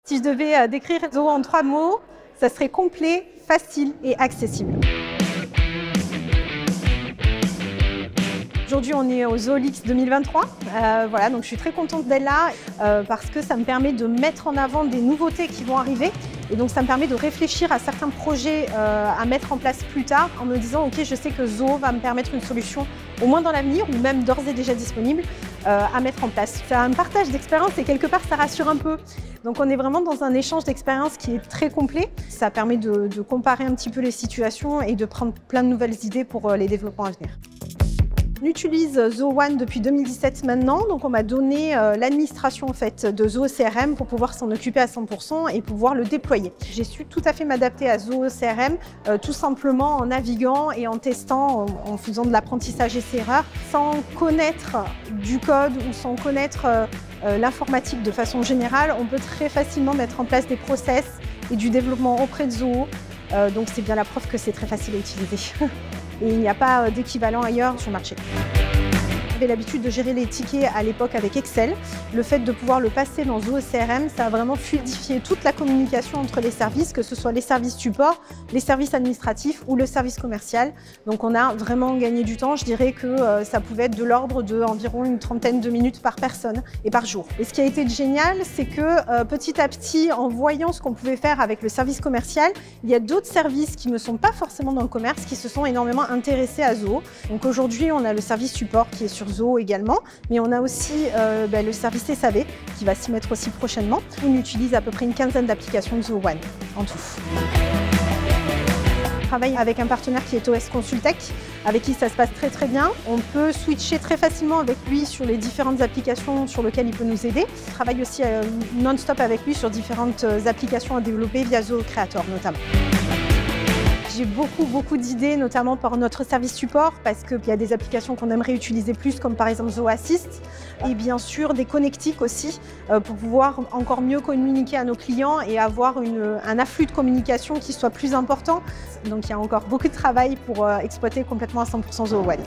Si je devais décrire Zoo en 3 mots, ça serait complet, facile et accessible. Aujourd'hui, on est au Zoolix 2023. Voilà, donc je suis très contente d'être là parce que ça me permet de mettre en avant des nouveautés qui vont arriver. Et donc, ça me permet de réfléchir à certains projets à mettre en place plus tard en me disant, OK, je sais que Zoo va me permettre une solution, au moins dans l'avenir, ou même d'ores et déjà disponible, à mettre en place. C'est un partage d'expérience et quelque part, ça rassure un peu. Donc, on est vraiment dans un échange d'expériences qui est très complet. Ça permet de comparer un petit peu les situations et de prendre plein de nouvelles idées pour les développements à venir. On utilise Zoo One depuis 2017 maintenant, donc on m'a donné l'administration en fait, de Zoo CRM pour pouvoir s'en occuper à 100% et pouvoir le déployer. J'ai su tout à fait m'adapter à Zoo CRM, tout simplement en naviguant et en testant, en faisant de l'apprentissage essai-erreur, sans connaître du code ou sans connaître l'informatique de façon générale. On peut très facilement mettre en place des process et du développement auprès de Zoo, donc c'est bien la preuve que c'est très facile à utiliser. Et il n'y a pas d'équivalent ailleurs sur le marché. J'avais l'habitude de gérer les tickets à l'époque avec Excel. Le fait de pouvoir le passer dans Zoo CRM, ça a vraiment fluidifié toute la communication entre les services, que ce soit les services support, les services administratifs ou le service commercial. Donc on a vraiment gagné du temps. Je dirais que ça pouvait être de l'ordre d'environ une trentaine de minutes par personne et par jour. Et ce qui a été génial, c'est que petit à petit, en voyant ce qu'on pouvait faire avec le service commercial, il y a d'autres services qui ne sont pas forcément dans le commerce qui se sont énormément intéressés à Zoo. Donc aujourd'hui, on a le service support qui est sur Zoo également, mais on a aussi le service SAV qui va s'y mettre aussi prochainement. On utilise à peu près une quinzaine d'applications de Zoo One en tout. On travaille avec un partenaire qui est OS Consultech, avec qui ça se passe très bien. On peut switcher très facilement avec lui sur les différentes applications sur lesquelles il peut nous aider. On travaille aussi non-stop avec lui sur différentes applications à développer via Zoo Creator notamment. J'ai beaucoup d'idées, notamment par notre service support, parce qu'il y a des applications qu'on aimerait utiliser plus, comme par exemple Zoo Assist, et bien sûr des connectiques aussi, pour pouvoir encore mieux communiquer à nos clients et avoir un afflux de communication qui soit plus important. Donc il y a encore beaucoup de travail pour exploiter complètement à 100% Zoo One.